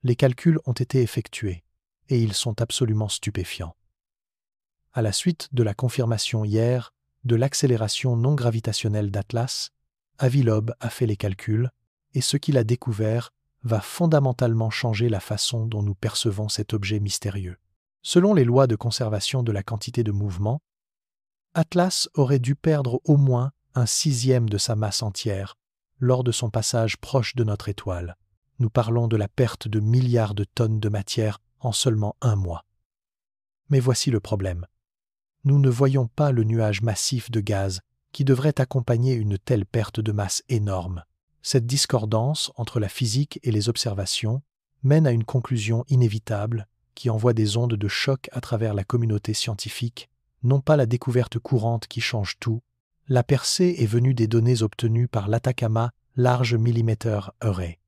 Les calculs ont été effectués, et ils sont absolument stupéfiants. À la suite de la confirmation hier de l'accélération non gravitationnelle d'Atlas, Avi Loeb a fait les calculs, et ce qu'il a découvert va fondamentalement changer la façon dont nous percevons cet objet mystérieux. Selon les lois de conservation de la quantité de mouvement, Atlas aurait dû perdre au moins 1/6 de sa masse entière lors de son passage proche de notre étoile. Nous parlons de la perte de milliards de tonnes de matière en seulement 1 mois. Mais voici le problème. Nous ne voyons pas le nuage massif de gaz qui devrait accompagner une telle perte de masse énorme. Cette discordance entre la physique et les observations mène à une conclusion inévitable qui envoie des ondes de choc à travers la communauté scientifique, non pas la découverte courante qui change tout. La percée est venue des données obtenues par l'Atacama Large Millimeter Array.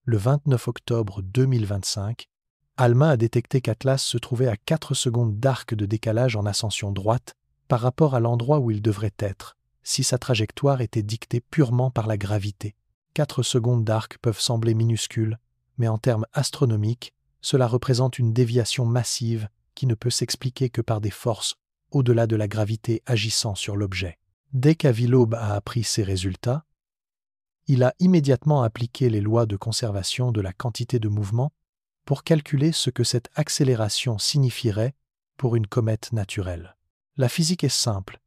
Le 29 octobre 2025, ALMA a détecté qu'Atlas se trouvait à 4 secondes d'arc de décalage en ascension droite par rapport à l'endroit où il devrait être, si sa trajectoire était dictée purement par la gravité. 4 secondes d'arc peuvent sembler minuscules, mais en termes astronomiques, cela représente une déviation massive qui ne peut s'expliquer que par des forces au-delà de la gravité agissant sur l'objet. Dès qu'Avi Loeb a appris ces résultats, il a immédiatement appliqué les lois de conservation de la quantité de mouvement pour calculer ce que cette accélération signifierait pour une comète naturelle. La physique est simple,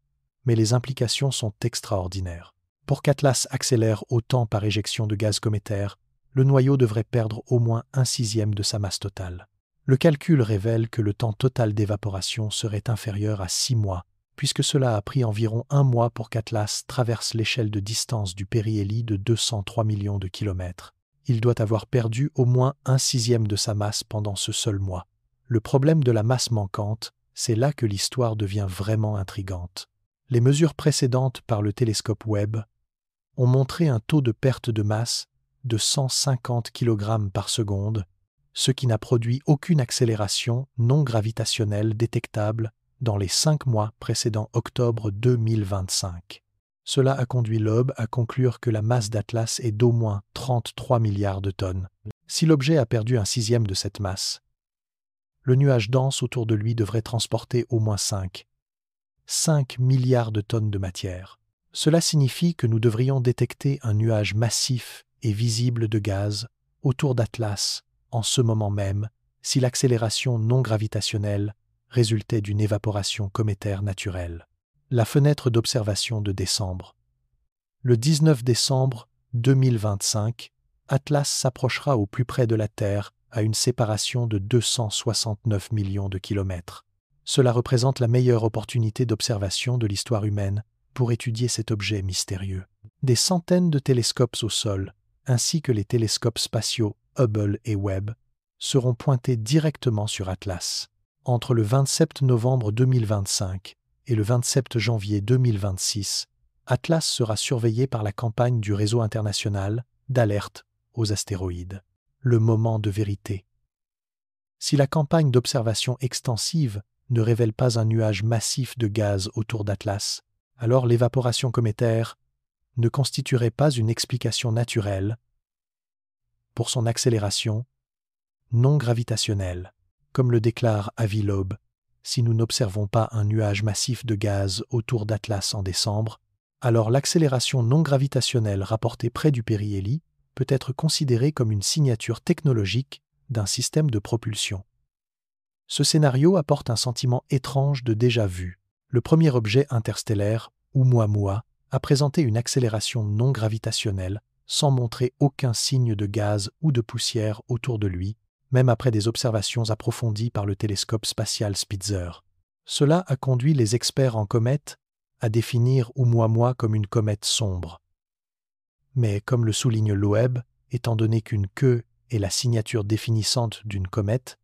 mais les implications sont extraordinaires. Pour qu'Atlas accélère autant par éjection de gaz cométaire, le noyau devrait perdre au moins 1/6 de sa masse totale. Le calcul révèle que le temps total d'évaporation serait inférieur à 6 mois, puisque cela a pris environ 1 mois pour qu'Atlas traverse l'échelle de distance du périhélie de 203 millions de kilomètres. Il doit avoir perdu au moins 1/6 de sa masse pendant ce seul mois. Le problème de la masse manquante, c'est là que l'histoire devient vraiment intrigante. Les mesures précédentes par le télescope Webb ont montré un taux de perte de masse de 150 kg par seconde, ce qui n'a produit aucune accélération non gravitationnelle détectable dans les 5 mois précédant octobre 2025. Cela a conduit Loeb à conclure que la masse d'Atlas est d'au moins 33 milliards de tonnes. Si l'objet a perdu 1/6 de cette masse, le nuage dense autour de lui devrait transporter au moins 5 milliards de tonnes de matière. Cela signifie que nous devrions détecter un nuage massif et visible de gaz autour d'Atlas en ce moment même si l'accélération non gravitationnelle résultait d'une évaporation cométaire naturelle. La fenêtre d'observation de décembre. Le 19 décembre 2025, Atlas s'approchera au plus près de la Terre à une séparation de 269 millions de kilomètres. Cela représente la meilleure opportunité d'observation de l'histoire humaine pour étudier cet objet mystérieux. Des centaines de télescopes au sol, ainsi que les télescopes spatiaux Hubble et Webb, seront pointés directement sur Atlas. Entre le 27 novembre 2025 et le 27 janvier 2026, Atlas sera surveillé par la campagne du réseau international d'alerte aux astéroïdes. Le moment de vérité. Si la campagne d'observation extensive ne révèle pas un nuage massif de gaz autour d'Atlas, alors l'évaporation cométaire ne constituerait pas une explication naturelle pour son accélération non gravitationnelle. Comme le déclare Avi Loeb, si nous n'observons pas un nuage massif de gaz autour d'Atlas en décembre, alors l'accélération non gravitationnelle rapportée près du périhélie peut être considérée comme une signature technologique d'un système de propulsion. Ce scénario apporte un sentiment étrange de déjà-vu. Le premier objet interstellaire, Oumuamua, a présenté une accélération non gravitationnelle sans montrer aucun signe de gaz ou de poussière autour de lui, même après des observations approfondies par le télescope spatial Spitzer. Cela a conduit les experts en comètes à définir Oumuamua comme une comète sombre. Mais comme le souligne Loeb, étant donné qu'une queue est la signature définissante d'une comète,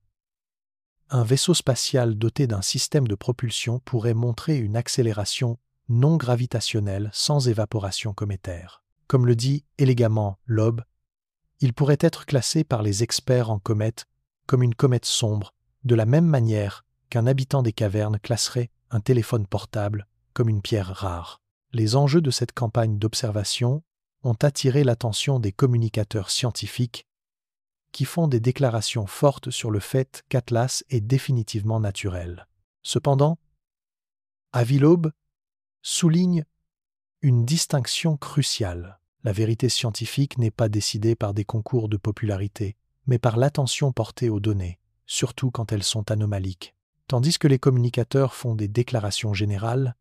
un vaisseau spatial doté d'un système de propulsion pourrait montrer une accélération non gravitationnelle sans évaporation cométaire. Comme le dit élégamment Loeb, il pourrait être classé par les experts en comètes comme une comète sombre, de la même manière qu'un habitant des cavernes classerait un téléphone portable comme une pierre rare. Les enjeux de cette campagne d'observation ont attiré l'attention des communicateurs scientifiques qui font des déclarations fortes sur le fait qu'Atlas est définitivement naturel. Cependant, Avi Loeb souligne une distinction cruciale. La vérité scientifique n'est pas décidée par des concours de popularité, mais par l'attention portée aux données, surtout quand elles sont anomaliques. Tandis que les communicateurs font des déclarations générales,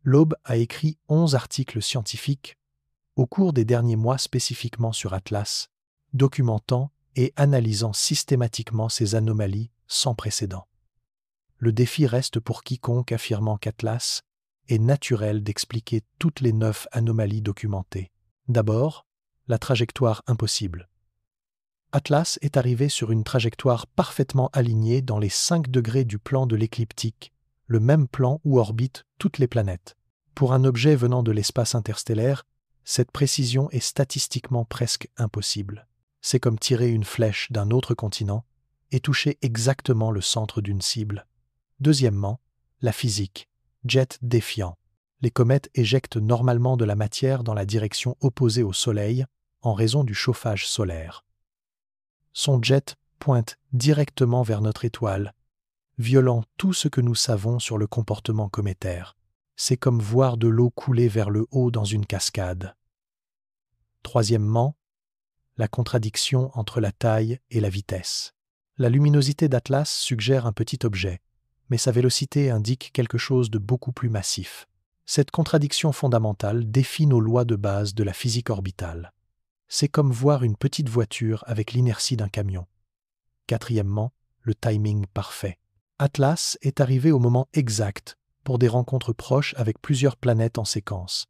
Loeb a écrit 11 articles scientifiques au cours des derniers mois spécifiquement sur Atlas, documentant et analysant systématiquement ces anomalies sans précédent. Le défi reste pour quiconque affirmant qu'Atlas est naturel d'expliquer toutes les 9 anomalies documentées. D'abord, la trajectoire impossible. Atlas est arrivé sur une trajectoire parfaitement alignée dans les 5 degrés du plan de l'écliptique, le même plan où orbitent toutes les planètes. Pour un objet venant de l'espace interstellaire, cette précision est statistiquement presque impossible. C'est comme tirer une flèche d'un autre continent et toucher exactement le centre d'une cible. Deuxièmement, la physique. Jet défiant. Les comètes éjectent normalement de la matière dans la direction opposée au Soleil en raison du chauffage solaire. Son jet pointe directement vers notre étoile, violant tout ce que nous savons sur le comportement cométaire. C'est comme voir de l'eau couler vers le haut dans une cascade. Troisièmement, la contradiction entre la taille et la vitesse. La luminosité d'Atlas suggère un petit objet, mais sa vélocité indique quelque chose de beaucoup plus massif. Cette contradiction fondamentale défie nos lois de base de la physique orbitale. C'est comme voir une petite voiture avec l'inertie d'un camion. Quatrièmement, le timing parfait. Atlas est arrivé au moment exact pour des rencontres proches avec plusieurs planètes en séquence,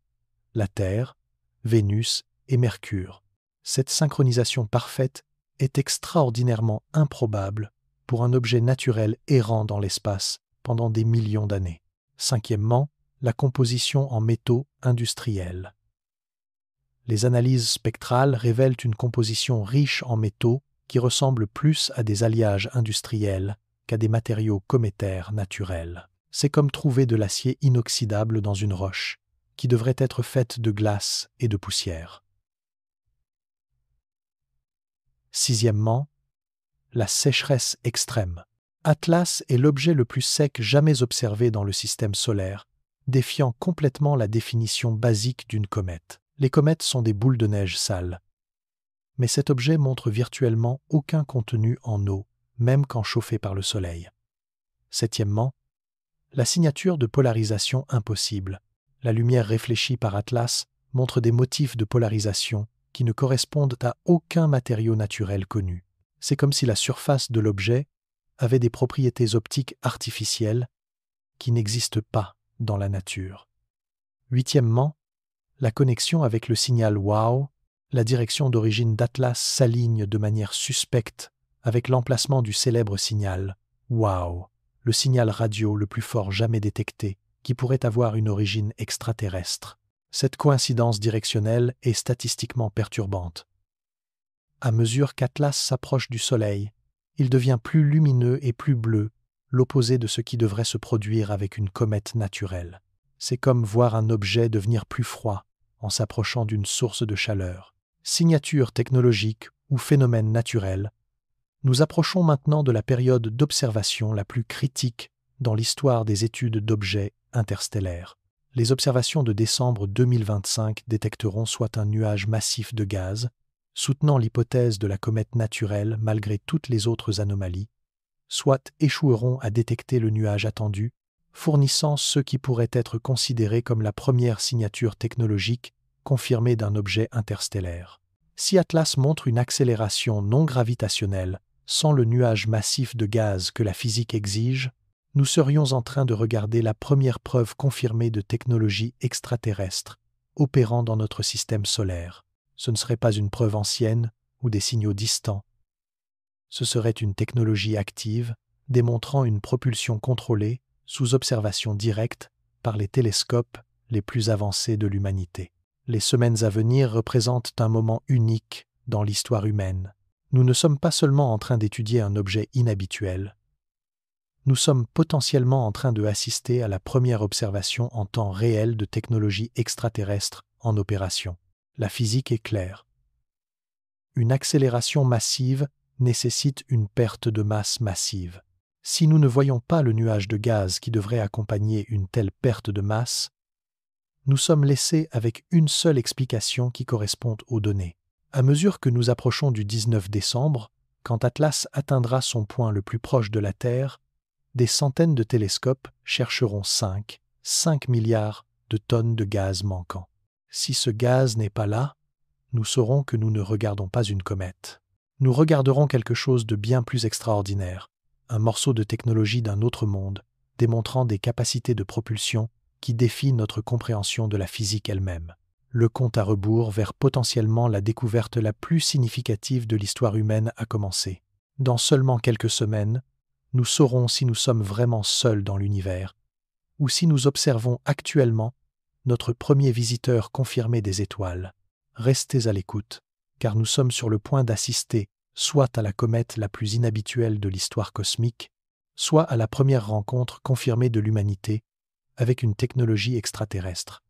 la Terre, Vénus et Mercure. Cette synchronisation parfaite est extraordinairement improbable pour un objet naturel errant dans l'espace pendant des millions d'années. Cinquièmement, la composition en métaux industriels. Les analyses spectrales révèlent une composition riche en métaux qui ressemble plus à des alliages industriels qu'à des matériaux cométaires naturels. C'est comme trouver de l'acier inoxydable dans une roche, qui devrait être faite de glace et de poussière. Sixièmement, la sécheresse extrême. Atlas est l'objet le plus sec jamais observé dans le système solaire, défiant complètement la définition basique d'une comète. Les comètes sont des boules de neige sales. Mais cet objet montre virtuellement aucun contenu en eau, même quand chauffé par le Soleil. Septièmement, la signature de polarisation impossible. La lumière réfléchie par Atlas montre des motifs de polarisation qui ne correspondent à aucun matériau naturel connu. C'est comme si la surface de l'objet avait des propriétés optiques artificielles qui n'existent pas dans la nature. Huitièmement, la connexion avec le signal WOW. La direction d'origine d'Atlas s'aligne de manière suspecte avec l'emplacement du célèbre signal WOW, le signal radio le plus fort jamais détecté, qui pourrait avoir une origine extraterrestre. Cette coïncidence directionnelle est statistiquement perturbante. À mesure qu'Atlas s'approche du Soleil, il devient plus lumineux et plus bleu, l'opposé de ce qui devrait se produire avec une comète naturelle. C'est comme voir un objet devenir plus froid en s'approchant d'une source de chaleur. Signature technologique ou phénomène naturel, nous approchons maintenant de la période d'observation la plus critique dans l'histoire des études d'objets interstellaires. Les observations de décembre 2025 détecteront soit un nuage massif de gaz, soutenant l'hypothèse de la comète naturelle malgré toutes les autres anomalies, soit échoueront à détecter le nuage attendu, fournissant ce qui pourrait être considéré comme la première signature technologique confirmée d'un objet interstellaire. Si Atlas montre une accélération non gravitationnelle, sans le nuage massif de gaz que la physique exige, nous serions en train de regarder la première preuve confirmée de technologie extraterrestre opérant dans notre système solaire. Ce ne serait pas une preuve ancienne ou des signaux distants. Ce serait une technologie active démontrant une propulsion contrôlée sous observation directe par les télescopes les plus avancés de l'humanité. Les semaines à venir représentent un moment unique dans l'histoire humaine. Nous ne sommes pas seulement en train d'étudier un objet inhabituel, nous sommes potentiellement en train de assister à la première observation en temps réel de technologie extraterrestre en opération. La physique est claire. Une accélération massive nécessite une perte de masse massive. Si nous ne voyons pas le nuage de gaz qui devrait accompagner une telle perte de masse, nous sommes laissés avec une seule explication qui correspond aux données. À mesure que nous approchons du 19 décembre, quand Atlas atteindra son point le plus proche de la Terre, des centaines de télescopes chercheront 5 milliards de tonnes de gaz manquant. Si ce gaz n'est pas là, nous saurons que nous ne regardons pas une comète. Nous regarderons quelque chose de bien plus extraordinaire, un morceau de technologie d'un autre monde, démontrant des capacités de propulsion qui défient notre compréhension de la physique elle-même. Le compte à rebours vers potentiellement la découverte la plus significative de l'histoire humaine a commencé. Dans seulement quelques semaines, nous saurons si nous sommes vraiment seuls dans l'univers, ou si nous observons actuellement notre premier visiteur confirmé des étoiles. Restez à l'écoute, car nous sommes sur le point d'assister soit à la comète la plus inhabituelle de l'histoire cosmique, soit à la première rencontre confirmée de l'humanité avec une technologie extraterrestre.